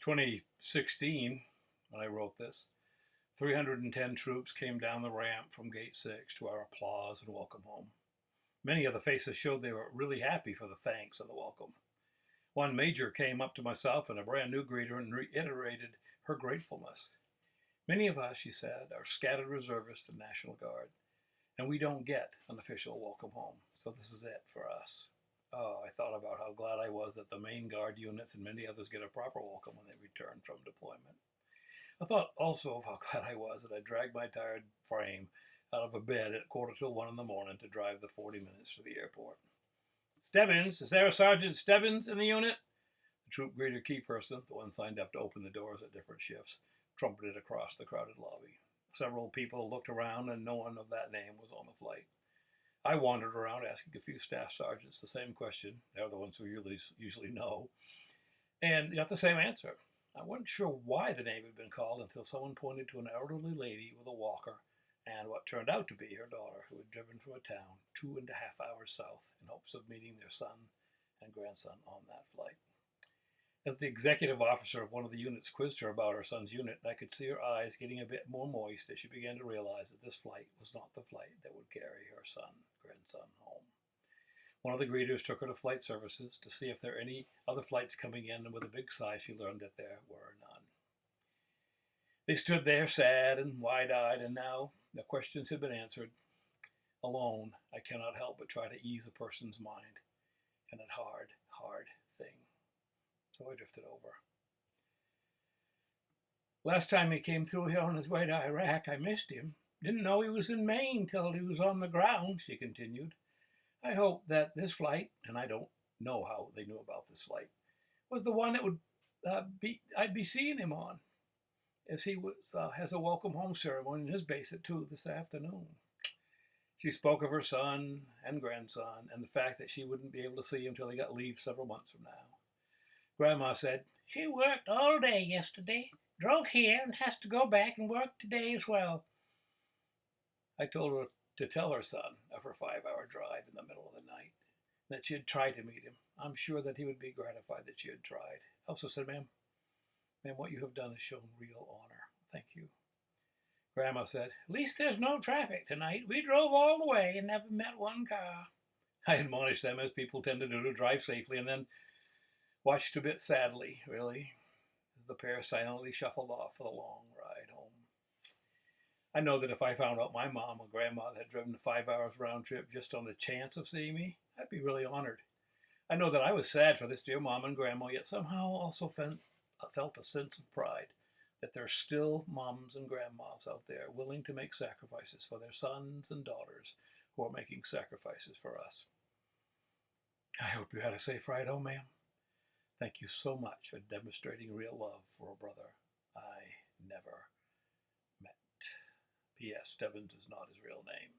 2016, when I wrote this, 310 troops came down the ramp from Gate 6 to our applause and welcome home. Many of the faces showed they were really happy for the thanks and the welcome. One major came up to myself and a brand new greeter and reiterated her gratefulness. Many of us, she said, are scattered reservists and National Guard, and we don't get an official welcome home, so this is it for us. Oh, I thought about how glad I was that the Maine Guard units and many others get a proper welcome when they return from deployment. I thought also of how glad I was that I dragged my tired frame out of a bed at 1:45 in the morning to drive the 40 minutes to the airport. Stebbins, is there a Sergeant Stebbins in the unit? The troop greeter key person, the one signed up to open the doors at different shifts, trumpeted across the crowded lobby. Several people looked around and no one of that name was on the flight. I wandered around asking a few staff sergeants the same question. They're the ones who usually know. And got the same answer. I wasn't sure why the name had been called until someone pointed to an elderly lady with a walker and what turned out to be her daughter, who had driven from a town 2.5 hours south in hopes of meeting their son and grandson on that flight. As the executive officer of one of the units quizzed her about her son's unit, I could see her eyes getting a bit more moist as she began to realize that this flight was not the flight that would carry her grandson home. One of the greeters took her to flight services to see if there were any other flights coming in, and with a big sigh she learned that there were none. They stood there sad and wide-eyed, and now the questions had been answered. Alone, I cannot help but try to ease a person's mind in that hard thing. So I drifted over. Last time he came through here on his way to Iraq, I missed him. Didn't know he was in Maine till he was on the ground, she continued. I hope that this flight, and I don't know how they knew about this flight, was the one that would I'd be seeing him on, as he has a welcome home ceremony in his base at 2 this afternoon. She spoke of her son and grandson and the fact that she wouldn't be able to see him till he got leave several months from now. Grandma said, she worked all day yesterday, drove here, and has to go back and work today as well. I told her to tell her son of her 5-hour drive in the middle of the night, that she had tried to meet him. I'm sure that he would be gratified that she had tried. I also said, ma'am, what you have done has shown real honor. Thank you. Grandma said, at least there's no traffic tonight. We drove all the way and never met one car. I admonished them, as people tend to do, to drive safely, and then watched a bit sadly, really, as the pair silently shuffled off for the long ride home. I know that if I found out my mom or grandma had driven 5 hours round trip just on the chance of seeing me, I'd be really honored. I know that I was sad for this dear mom and grandma, yet somehow also felt a sense of pride that there are still moms and grandmas out there willing to make sacrifices for their sons and daughters who are making sacrifices for us. I hope you had a safe ride home, ma'am. Thank you so much for demonstrating real love for a brother I never met. P.S. Stebbins is not his real name.